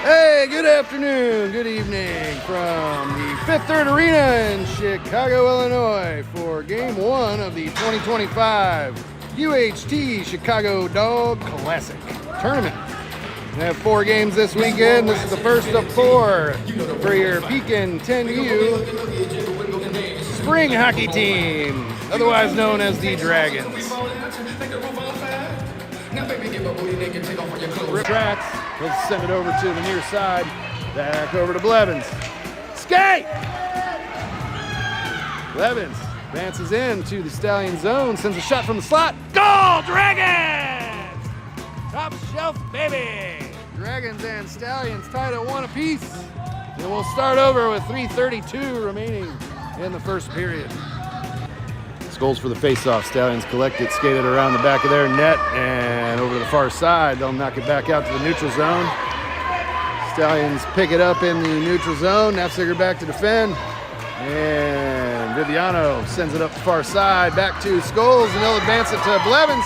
Hey, good afternoon, good evening from the Fifth Third Arena in Chicago, Illinois for Game 1 of the 2025 UHT CHICAGO Dog Classic Tournament. We have 4 games this weekend. This is the first of 4 for your Pekin 10U spring hockey team, otherwise known as the Dragons. Tracks. He'll send it over to the near side. Back over to Blevins. Skate! Blevins advances into the Stallion zone. Sends a shot from the slot. Goal! Dragons! Top shelf, baby! Dragons and Stallions tied at 1 apiece. And we'll start over with 3:32 remaining in the first period. Goals for the face-off. Stallions collect it, skate it around the back of their net, and over to the far side. They'll knock it back out to the neutral zone. Stallions pick it up in the neutral zone. Nafziger back to defend. And Viviano sends it up the far side, back to Scholes, and they'll advance it to Blevins.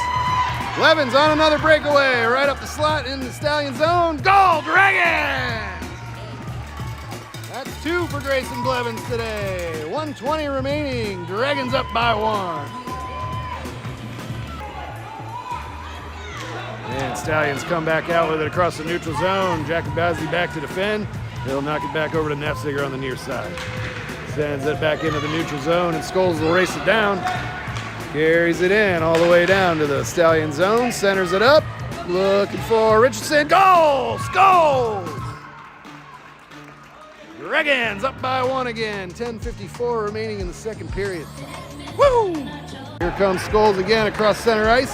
Blevins on another breakaway, right up the slot in the Stallion zone. Goal, Dragons! That's 2 for Grayson Blevins today. 1:20 remaining. Dragons up by 1. And Stallions come back out with it across the neutral zone. Jacobazzi back to defend. He'll knock it back over to Nafziger on the near side. Sends it back into the neutral zone, and Scholes will race it down. Carries it in all the way down to the Stallion zone. Centers it up. Looking for Richardson. Goal! Scholes! Dragons up by 1 again. 10:54 remaining in the second period. Woo! Here comes Scholes again across center ice.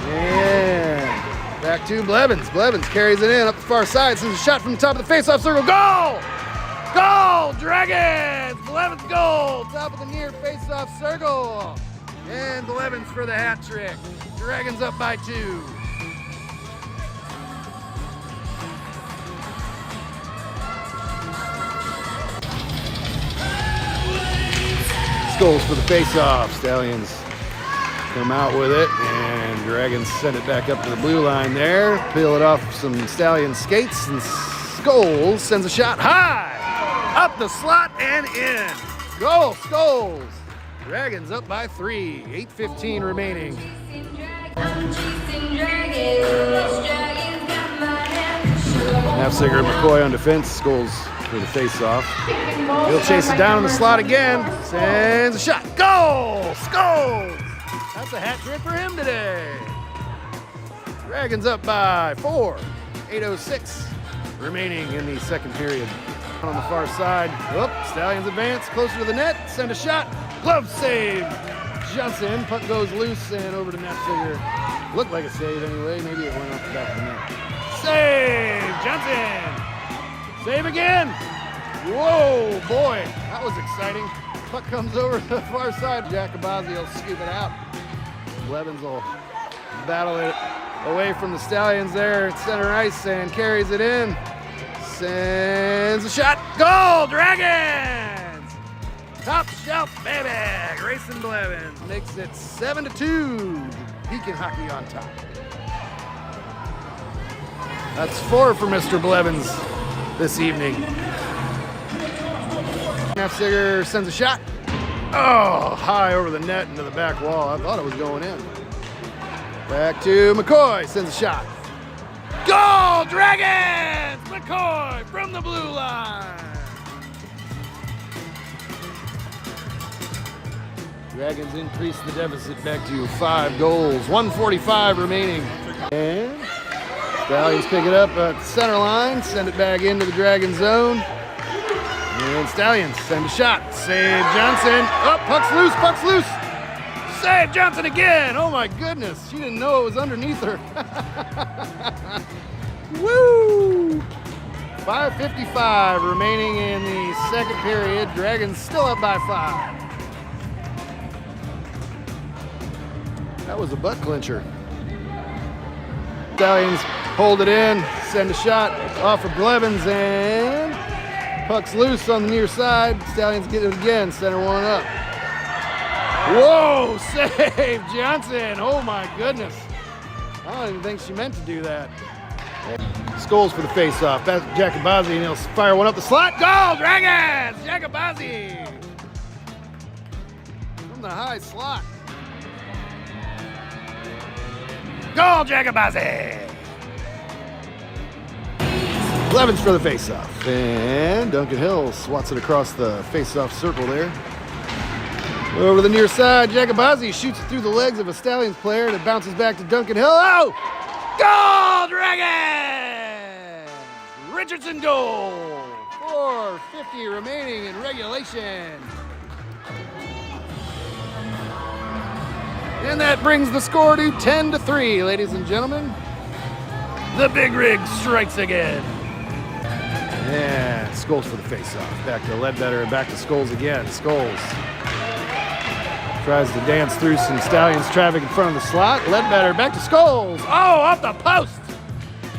And back to Blevins. Blevins carries it in up the far side. Sends a shot from the top of the faceoff circle. Goal! Goal! Dragons! Blevins goal! Top of the near faceoff circle. And Blevins for the hat trick. Dragons up by 2. Goals for the face-off. Stallions come out with it, and Dragons send it back up to the blue line there. Peel it off some Stallion skates, and Scholes sends a shot high, up the slot and in. Goal, Scholes. Dragons up by 3. 8:15 remaining. Nafziger and McCoy on defense. Scholes for the face-off. He'll chase it down in the slot again. Sends a shot. Goal! Scholes! That's a hat trick for him today. Dragons up by 4. 8:06 remaining in the second period. On the far side. Whoop, Stallions advance closer to the net. Send a shot. Glove save. Johnson. Puck goes loose and over to Nafziger. Looked like a save anyway. Maybe it went off the back of the net. Save! Johnson! Save again! Whoa, boy, that was exciting. Puck comes over to the far side. Jacobazzi will scoop it out. Blevins will battle it away from the Stallions there at center ice and carries it in. Sends a shot. Goal, Dragons! Top shelf, baby! Grayson Blevins makes it 7-2. Pekin hockey on top. That's 4 for Mr. Blevins this evening. Nafziger sends a shot. Oh, high over the net into the back wall. I thought it was going in. Back to McCoy, sends a shot. Goal, Dragons! McCoy from the blue line. Dragons increase the deficit back to 5 goals. 1:45 remaining. And Stallions pick it up at the center line, send it back into the Dragon zone. And Stallions send a shot. Save Johnson. Oh, puck's loose, puck's loose. Save Johnson again. Oh my goodness. She didn't know it was underneath her. Woo! 5:55 remaining in the second period. Dragons still up by 5. That was a butt clincher. Stallions hold it in, send a shot off of Blevins, and puck's loose on the near side. Stallions get it again, center one up. Whoa, save Johnson. Oh my goodness. I don't even think she meant to do that. Scholes for the face-off. That's Jacobazzi, and he'll fire one up the slot. Goal, Dragons! Jacobazzi from the high slot. Goal, Jacobazzi! Blevins for the face-off. And Duncan Hill swats it across the face-off circle there. Over the near side, Jacobazzi shoots it through the legs of a Stallions player, and it bounces back to Duncan Hill. Oh! Goal, Dragons! Richardson goal! 4:50 remaining in regulation. And that brings the score to 10-3, ladies and gentlemen. The big rig strikes again. And Scholes for the face-off. Back to Ledbetter and back to Scholes again. Scholes tries to dance through some Stallions traffic in front of the slot. Ledbetter back to Scholes. Oh, off the post.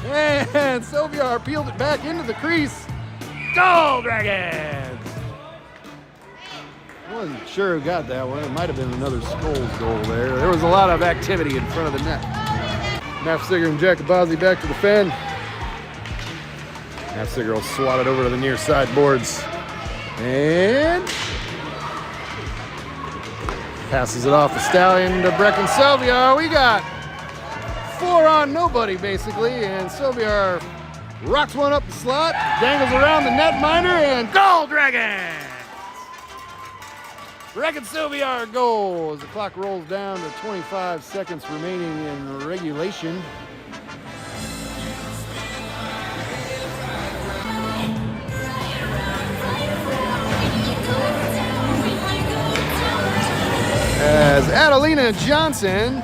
And Sylviar peeled it back into the crease. Goal, Dragons! I wasn't sure who got that one. It might have been another Scholes goal there. There was a lot of activity in front of the net. Nafziger and Jacobazzi back to defend. Nafziger will swat it over to the near side boards. And passes it off the Stallion to Brecken Sylviar. We got 4 on nobody, basically. And Sylviar rocks one up the slot, dangles around the netminder, and goal, Dragons! Brecken Sylviar goal as the clock rolls down to 25 seconds remaining in regulation. As Adelina Johnson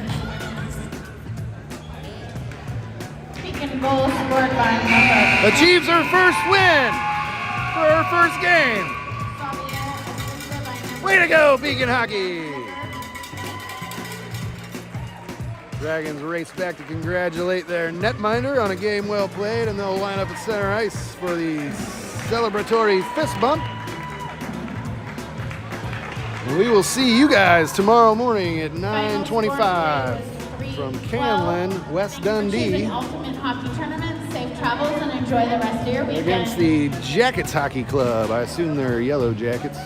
goal scored by number achieves her first win for her first game. Way to go, Pekin hockey! Dragons race back to congratulate their netminder on a game well played, and they'll line up at center ice for the celebratory fist bump. We will see you guys tomorrow morning at 9:25 from Canlan, West Dundee. Ultimate Hockey Tournament. Safe travels and enjoy the rest of your weekend. Against the Jackets Hockey Club. I assume they're Yellow Jackets.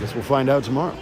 Guess we'll find out tomorrow.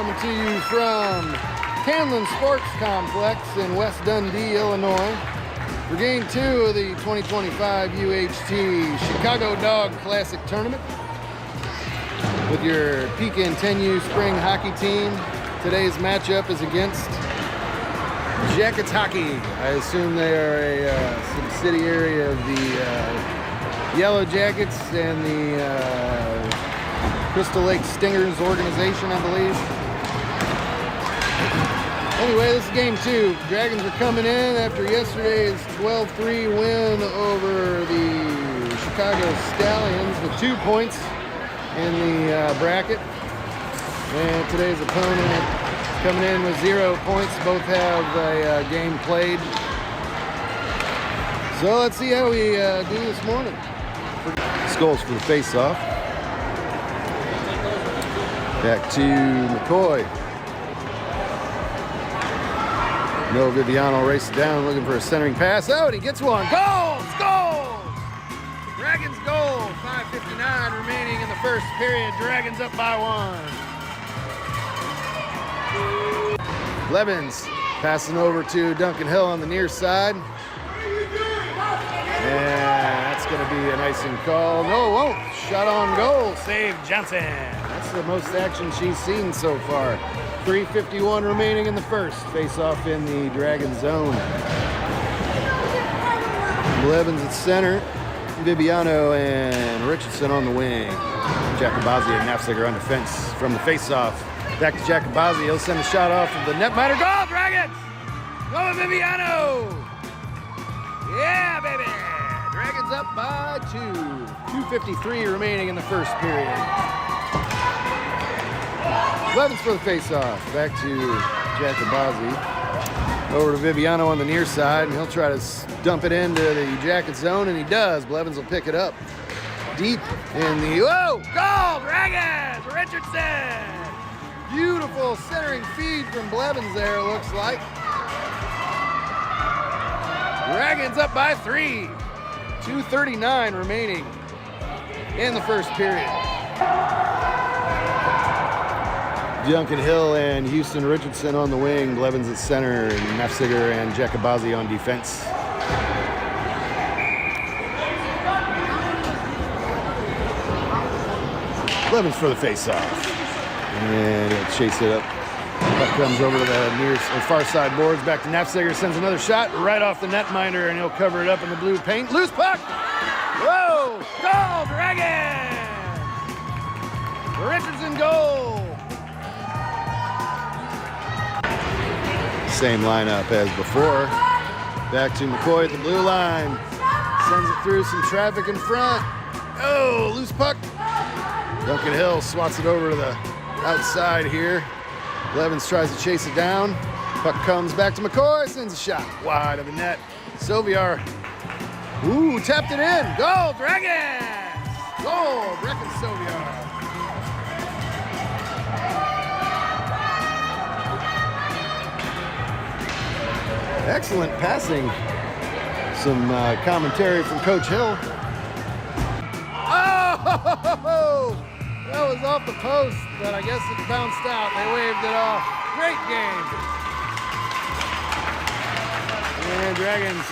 coming to you from Canlan Sports Complex in West Dundee, Illinois, for Game 2 of the 2025 UHT Chicago Dog Classic Tournament with your Pekin 10U spring hockey team. Today's matchup is against Jackets Hockey. I assume they are a subsidiary of the Yellow Jackets and the Crystal Lake Stingers organization, I believe. Anyway, this is Game 2. Dragons are coming in after yesterday's 12-3 win over the Chicago Stallions with 2 points in the bracket. And today's opponent coming in with 0 points. Both have a game played. So let's see how we do this morning. Skulls for the face-off. Back to McCoy. No Viviano races down, looking for a centering pass. Oh, and he gets one. Goals! Goals! Dragons goal. 5:59 remaining in the first period. Dragons up by 1. Blevins passing over to Duncan Hill on the near side. And that's going to be an icing call. No, it won't. Shot on goal. Save Johnson. That's the most action she's seen so far. 3:51 remaining in the first. Face off in the Dragon zone. Blevins at center. Viviano and Richardson on the wing. Jacobazi and Nafziger on defense from the face-off. Back to Jacobazi. He'll send a shot off of the netminder. Goal, Dragons! Go Viviano! Yeah, baby! Dragons up by 2. 2:53 remaining in the first period. Blevins for the face-off. Back to Jacobazi. Over to Viviano on the near side, and he'll try to dump it into the Jacket zone, and he does. Blevins will pick it up. Deep in the... Whoa! Goal! Dragons! Richardson! Beautiful centering feed from Blevins there, it looks like. Dragons up by 3. 2:39 remaining in the first period. Duncan Hill and Houston Richardson on the wing. Blevins at center, and Nafziger and Jacobazi on defense. Blevins for the face-off. And he'll chase it up. Puck comes over to the near or far side boards. Back to Nafziger. Sends another shot right off the netminder, and he'll cover it up in the blue paint. Loose puck! Whoa! Goal, Dragons! Richardson goal! Same lineup as before. Back to McCoy at the blue line. Sends it through some traffic in front. Oh, loose puck. Duncan Hill swats it over to the outside here. Blevins tries to chase it down. Puck comes back to McCoy. Sends a shot wide of the net. Soviar. Ooh, tapped it in. Goal, Dragons! Goal, Brecken Soviar. Excellent passing. Some commentary from Coach Hill. Oh! That was off the post, but I guess it bounced out. They waved it off. Great game. And Dragons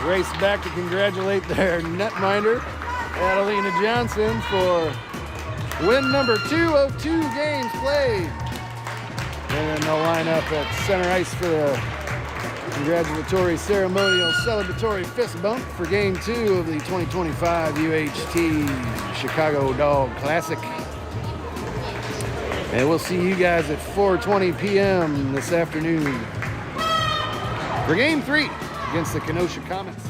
race back to congratulate their netminder, Adelina Johnson, for win number 2 of 2 games played. And then they'll line up at center ice for the congratulatory ceremonial celebratory fist bump for Game 2 of the 2025 UHT Chicago Dog Classic. And we'll see you guys at 4:20 p.m. this afternoon for Game 3 against the Kenosha Comets.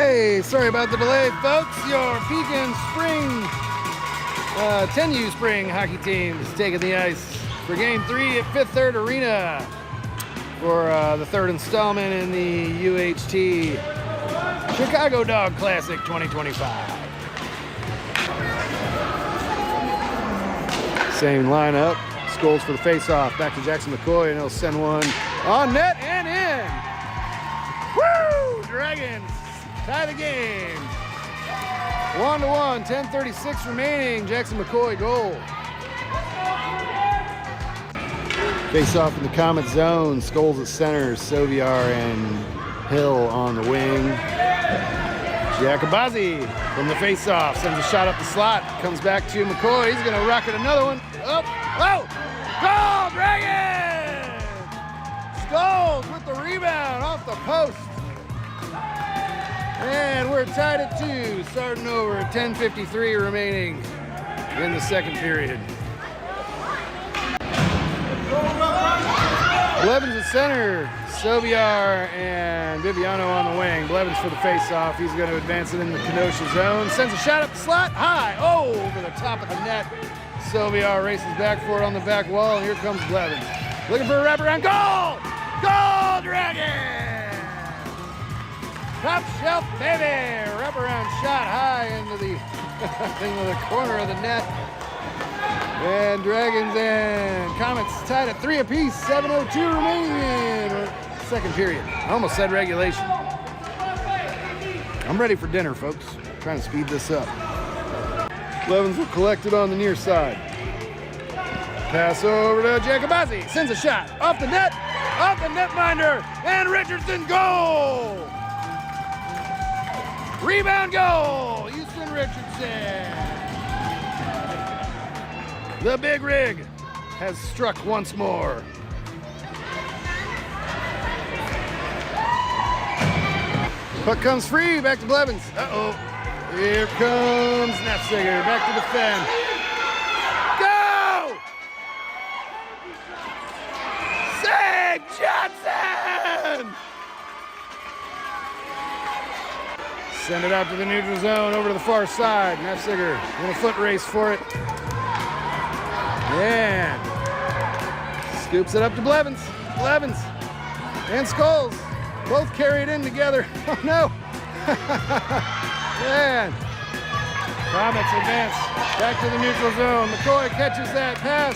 Hey, sorry about the delay, folks. Your Pekin 10U spring hockey team is taking the ice for Game 3 at Fifth Third Arena for the third installment in the UHT Chicago Dog Classic 2025. Same lineup. Skulls for the face-off. Back to Jackson McCoy, and he'll send one on net and in. Woo! Dragons tie the game. 1-1, 10:36 remaining. Jackson McCoy goal. Face-off in the Comet zone. Skulls at center. Soviar and Hill on the wing. Giacobazzi from the face-off sends a shot up the slot. Comes back to McCoy. He's going to rocket another one. Up. Oh! Goal, Dragons! Skulls with the rebound off the post. And we're tied at 2, starting over at 10:53 remaining in the second period. Blevins at center, Soviar and Viviano on the wing. Blevins for the face-off. He's going to advance it in the Kenosha zone. Sends a shot up the slot, high, over the top of the net. Soviar races back for it on the back wall, and here comes Blevins. Looking for a wraparound, goal! Goal, Dragons! Top shelf, baby! Wraparound shot high into the corner of the net. And Dragons and Comets tied at 3 apiece. 7:02 remaining in second period. I almost said regulation. I'm ready for dinner, folks. Trying to speed this up. Blevins will collect it on the near side. Pass over to Giacobazzi. Sends a shot off the netminder, and Richardson goal! Rebound goal, Houston Richardson. The big rig has struck once more. Puck comes free, back to Blevins. Uh-oh. Here comes Nafziger, back to defend. Go! Save Johnson! Send it out to the neutral zone, over to the far side. Nafziger in a foot race for it. And scoops it up to Blevins. Blevins and Skulls both carry it in together. Oh no! And Comets advance back to the neutral zone. McCoy catches that pass.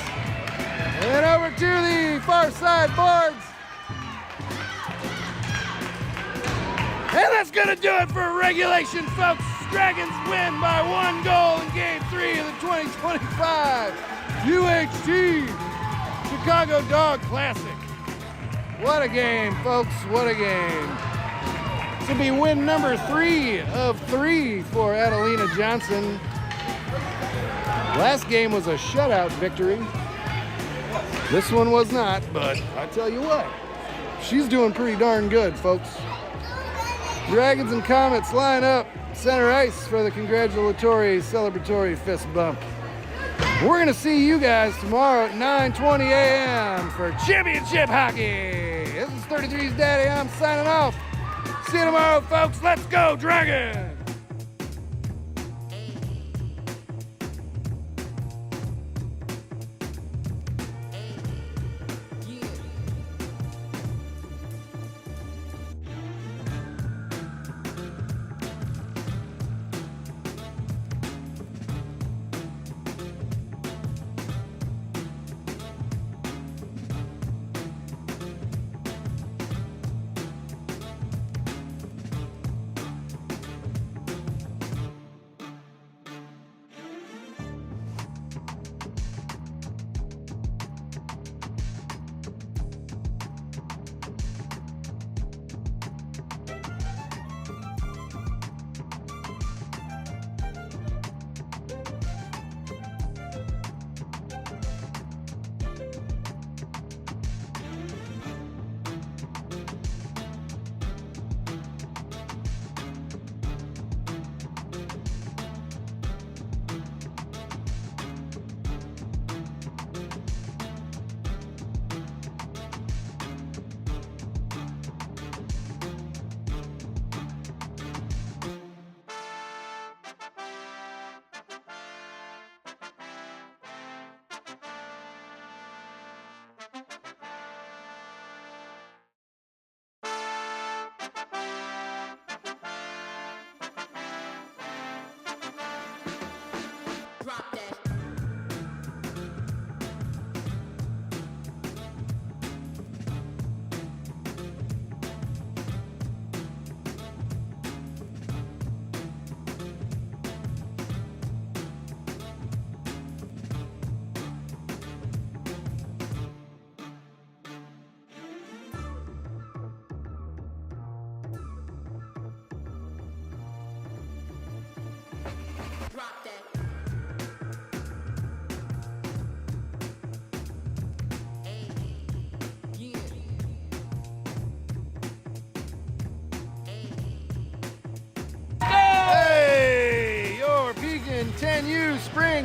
And over to the far side boards. And that's going to do it for regulation, folks. Dragons win by 1 goal in Game 3 of the 2025 UHT Chicago Dog Classic. What a game, folks. What a game. This will be win number 3 of 3 for Adelina Johnson. Last game was a shutout victory. This one was not, but I tell you what, she's doing pretty darn good, folks. Dragons and Comets line up center ice for the congratulatory celebratory fist bump. We're going to see you guys tomorrow at 9:20 a.m. for championship hockey. This is 33's Daddy. I'm signing off. See you tomorrow, folks. Let's go, Dragons!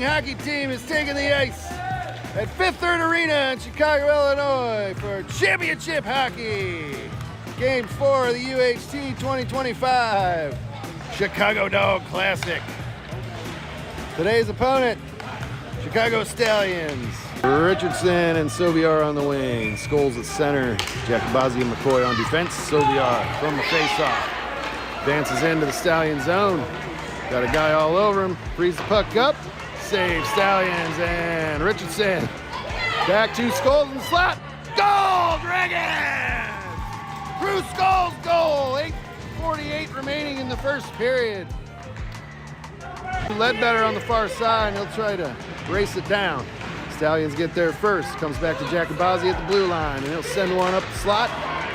hockey team is taking the ice at Fifth Third Arena in Chicago, Illinois for championship hockey. Game 4 of the UHT 2025 Chicago Dog Classic. Today's opponent, Chicago Stallions. Richardson and Soviar on the wing. Scholes at center. Jacobazzi and McCoy on defense. Soviar from the face-off. Advances into the Stallion zone. Got a guy all over him. Frees the puck up. Save Stallions and Richardson. Back to Scholes in the slot. Goal, Dragons! Drew Scholes goal. 8:48 remaining in the first period. Ledbetter on the far side, and he'll try to race it down. Stallions get there first. Comes back to Jacobazzi at the blue line, and he'll send one up the slot.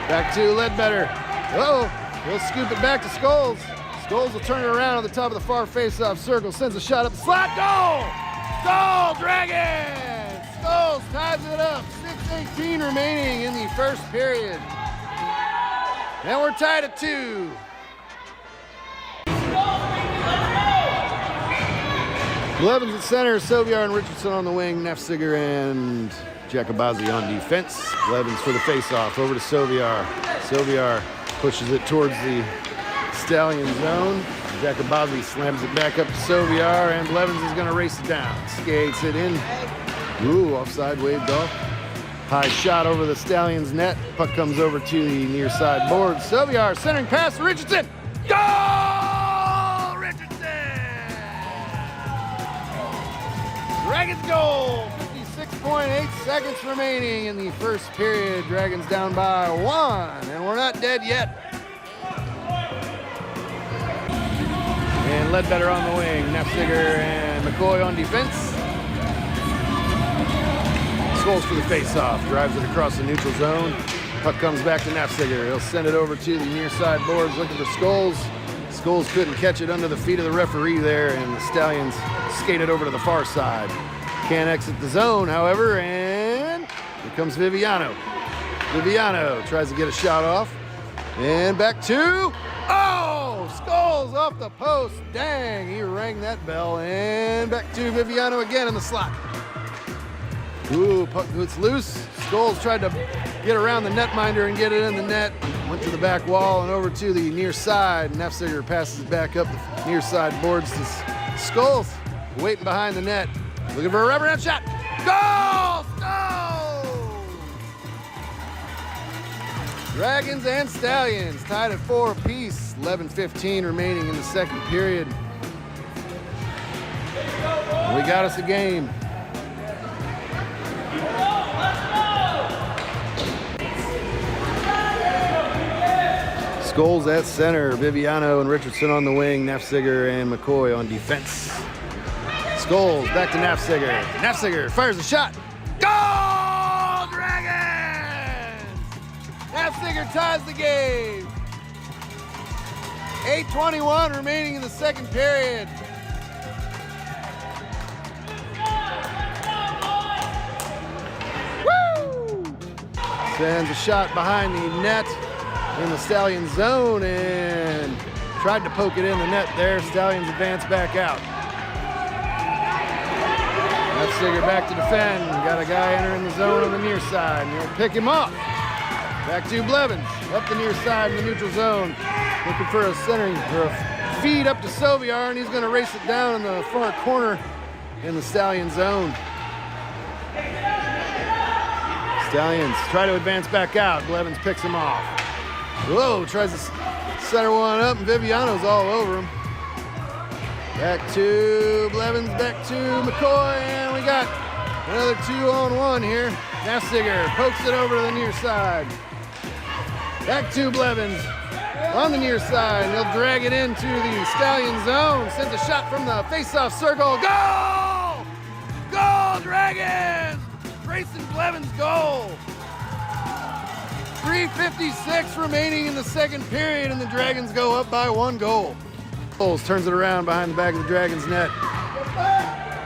Back to Ledbetter. He'll scoop it back to Scholes. Scholes will turn it around on the top of the far face-off circle. Sends a shot up the slot. Goal! Goal, Dragons! Scholes ties it up. 6:18 remaining in the first period. And we're tied at 2. Blevins at center, Soviar and Richardson on the wing, Nefziger and Jacobazzi on defense. Blevins for the face-off, over to Soviar. Soviar pushes it towards the Stallion zone. Jacobazzi slams it back up to Soviar, and Blevins is gonna race it down. Skates it in. Ooh, offside, waved off. High shot over the Stallions net. Puck comes over to the near side board. Soviar centering pass to Richardson. Goal! Richardson! Dragons goal! 56.8 seconds remaining in the first period. Dragons down by 1, and we're not dead yet. And Ledbetter on the wing. Nefziger and McCoy on defense. Scholes for the face-off. Drives it across the neutral zone. Puck comes back to Nefziger. He'll send it over to the near side boards looking for Scholes. Scholes couldn't catch it under the feet of the referee there, and the Stallions skated over to the far side. Can't exit the zone, however, and here comes Viviano. Viviano tries to get a shot off. And back to... Oh! Scholes off the post. Dang, he rang that bell. And back to Viviano again in the slot. Ooh, puck gets loose. Scholes tried to get around the netminder and get it in the net. Went to the back wall and over to the near side. Nefziger passes it back up the near side boards to Scholes. Waiting behind the net. Looking for a rubber net shot. Goal! Scholes! Dragons and Stallions tied at 4 apiece. 11:15 remaining in the second period. And we got us a game. Scholes at center, Viviano and Richardson on the wing, Nefziger and McCoy on defense. Scholes back to Nefziger. Nefziger fires a shot. Goal, Dragons! Nefziger ties the game. 8:21 remaining in the second period. Woo! Sends a shot behind the net in the Stallion zone and tried to poke it in the net there. Stallions advance back out. Nefziger back to defend. Got a guy entering the zone on the near side, and he'll pick him off. Back to Blevins, up the near side in the neutral zone. Looking for a centering, or a feed up to Soviar, and he's gonna race it down in the far corner in the Stallion zone. Stallions try to advance back out. Blevins picks him off. Whoa, tries to center one up, and Viviano's all over him. Back to Blevins, back to McCoy, and we got another 2-on-1 here. Nefziger pokes it over to the near side. Back to Blevins on the near side, and he'll drag it into the Stallion zone. Sends a shot from the face-off circle. Goal! Goal, Dragons! Grayson Blevins goal. 3:56 remaining in the second period, and the Dragons go up by 1 goal. Scholes turns it around behind the back of the Dragons net.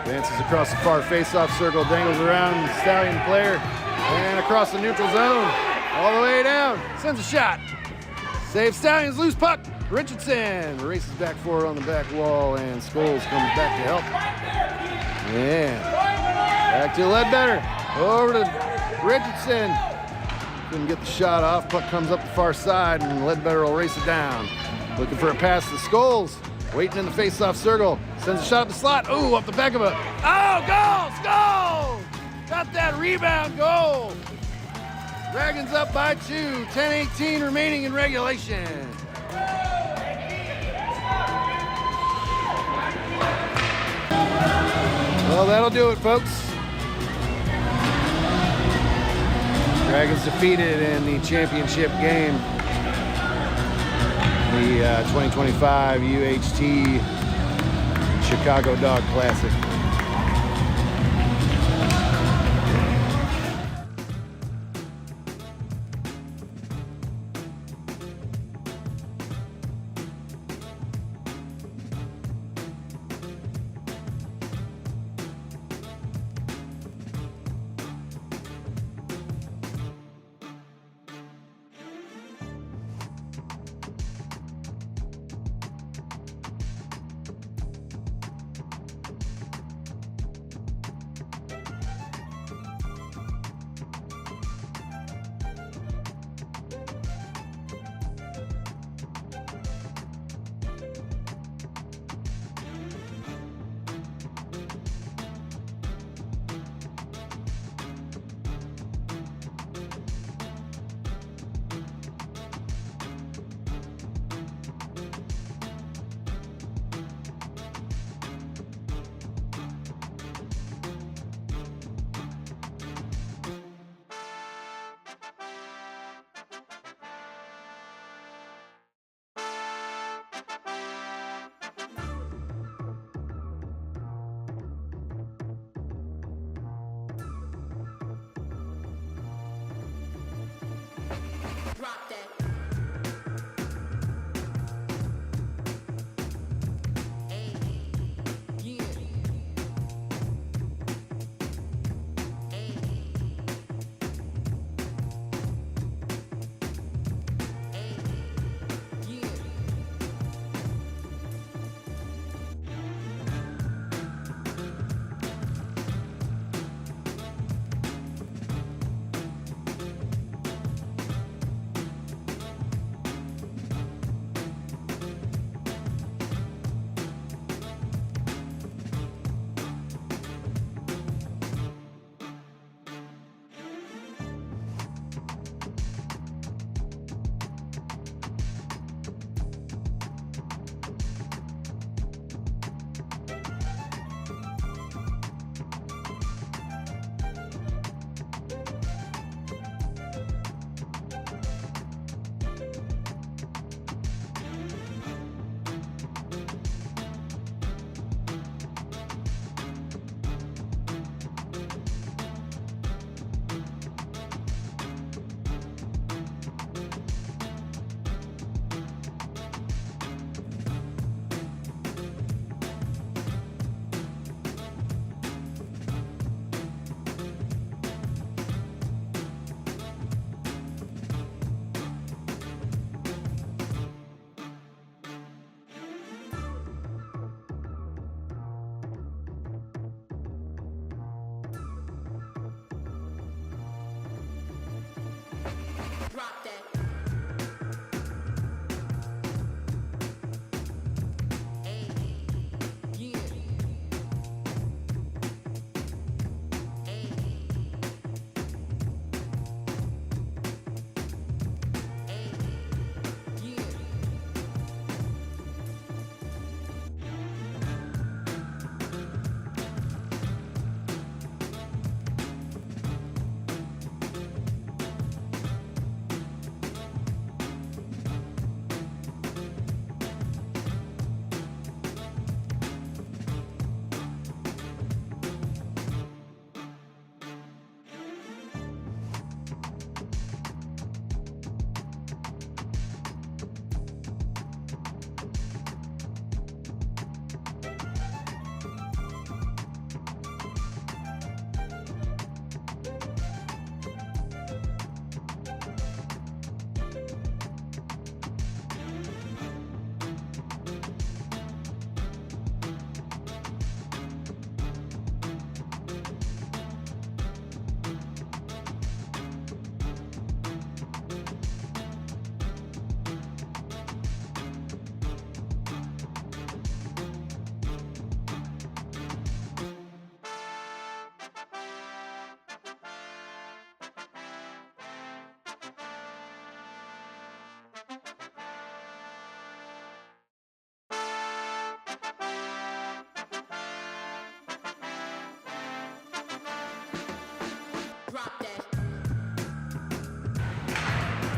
Advances across the far face-off circle, dangles around the Stallion player, and across the neutral zone, all the way down. Sends a shot. Save Stallions, loose puck. Richardson races back forward on the back wall, and Scholes comes back to help. Yeah. Back to Ledbetter. Over to Richardson. Couldn't get the shot off. Puck comes up the far side, and Ledbetter will race it down. Looking for a pass to Scholes. Waiting in the face-off circle. Sends a shot up the slot. Ooh, up the back of it. Oh, goal! Scholes! Got that rebound goal. Dragons up by 2. 10:18 remaining in regulation. Well, that'll do it, folks. Dragons defeated in the championship game. The 2025 UHT Chicago Dog Classic.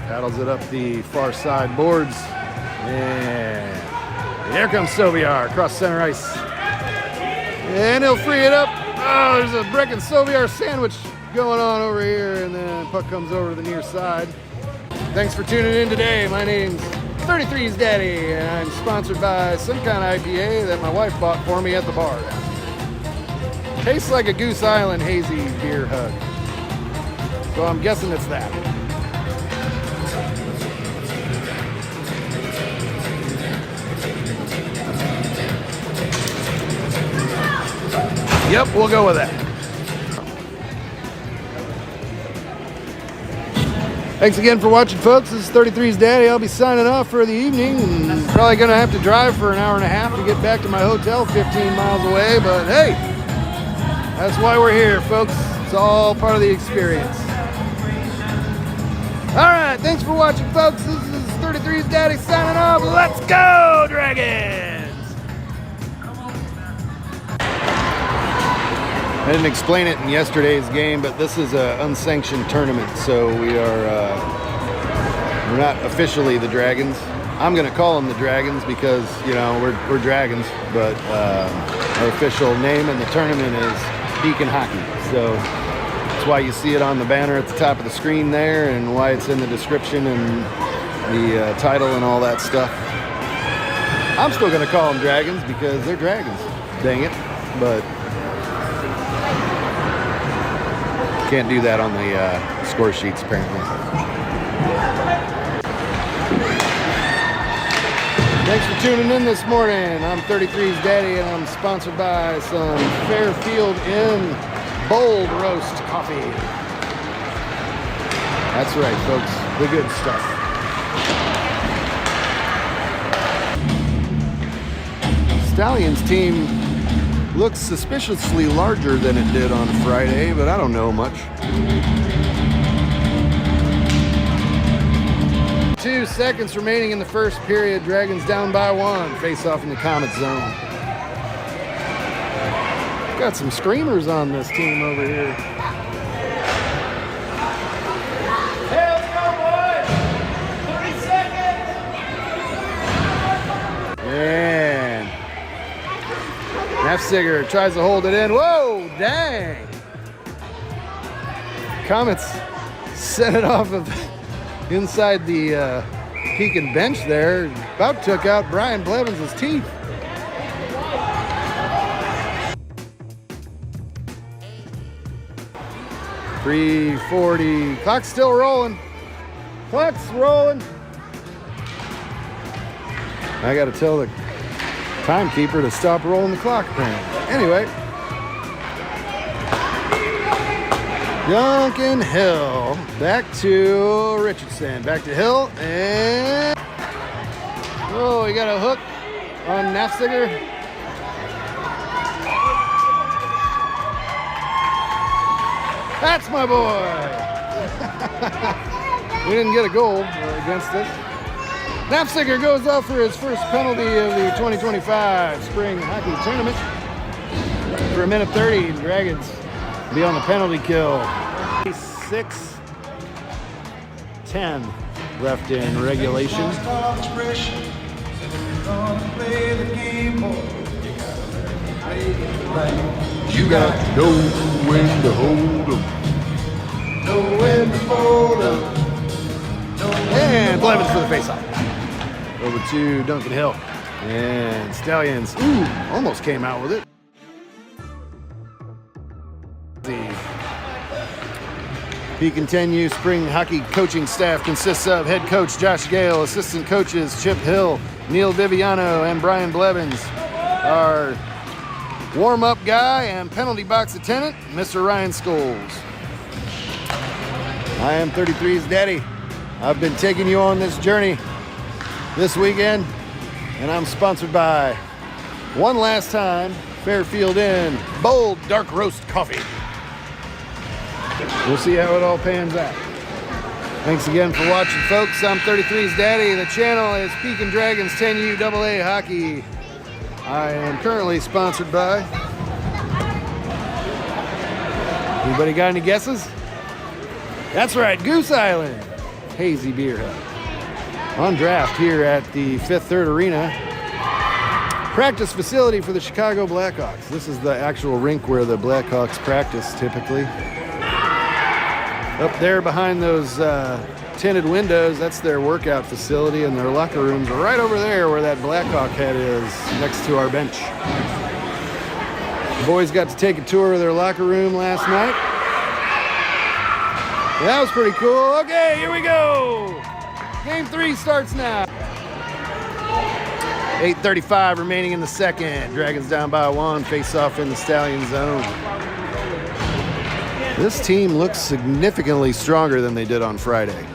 Paddles it up the far side boards. And here comes Soviar across center ice. And he'll free it up. Oh, there's a Brecken Soviar sandwich going on over here. And then puck comes over to the near side. Thanks for tuning in today. My name's 33's Daddy, and I'm sponsored by some kind of IPA that my wife bought for me at the bar. Tastes like a Goose Island hazy beer hug. So I'm guessing it's that. Yep, we'll go with that. Thanks again for watching, folks. This is 33's Daddy. I'll be signing off for the evening, and probably going to have to drive for an hour and a half to get back to my hotel 15 miles away, but hey, that's why we're here, folks. It's all part of the experience. All right, thanks for watching, folks. This is 33's Daddy signing off. Let's go, Dragons! I didn't explain it in yesterday's game, but this is an unsanctioned tournament, so we're not officially the Dragons. I'm going to call them the Dragons because, you know, we're Dragons, but our official name in the tournament is Pekin Hockey. So that's why you see it on the banner at the top of the screen there, and why it's in the description and the title and all that stuff. I'm still going to call them Dragons because they're Dragons, dang it, but can't do that on the score sheets, apparently. Thanks for tuning in this morning. I'm 33's Daddy, and I'm sponsored by some Fairfield Inn Bold Roast Coffee. That's right, folks. The good stuff. Stallions team looks suspiciously larger than it did on Friday, but I don't know much. 2 seconds remaining in the first period. Dragons down by 1. Face off in the Comet zone. Got some screamers on this team over here. Hey, let's go, boys! 30 seconds! And Nefziger tries to hold it in. Whoa, dang. Comets set it off of inside the Pekin bench there. About took out Brian Blevins' teeth. .340. Clock's still rolling. Clock's rolling. I got to tell the timekeeper to stop rolling the clock, apparently. Anyway. Duncan Hill. Back to Richardson. Back to Hill. And oh, he got a hook on Nefziger. That's my boy. We didn't get a goal against this. Nefziger goes off for his first penalty of the 2025 Spring Hockey Tournament. For a minute 30, Dragons be on the penalty kill. 6:10 left in regulation. You got to know when to hold 'em. Know when to fold 'em. And Blevins for the faceoff. Over to Duncan Hill. And Stallions, ooh, almost came out with it. The Pekin 10U spring hockey coaching staff consists of head coach Josh Gale, assistant coaches Chip Hill, Neil Viviano, and Brian Blevins. Our warm-up guy and penalty box attendant, Mr. Ryan Scholes. I am 33's Daddy. I've been taking you on this journey this weekend, and I'm sponsored by, one last time, Fairfield Inn Bold Dark Roast Coffee. We'll see how it all pans out. Thanks again for watching, folks. I'm 33's Daddy. The channel is Pekin Dragons 10U AA Hockey. I am currently sponsored by. Anybody got any guesses? That's right, Goose Island. hazy beer head. On draft here at the Fifth Third Arena, practice facility for the Chicago Blackhawks. This is the actual rink where the Blackhawks practice typically. Up there behind those tinted windows, that's their workout facility, and their locker rooms are right over there where that Blackhawk head is, next to our bench. The boys got to take a tour of their locker room last night. That was pretty cool. Okay, here we go. Game 3 starts now. 8:35 remaining in the second. Dragons down by 1, face off in the Stallion zone. This team looks significantly stronger than they did on Friday.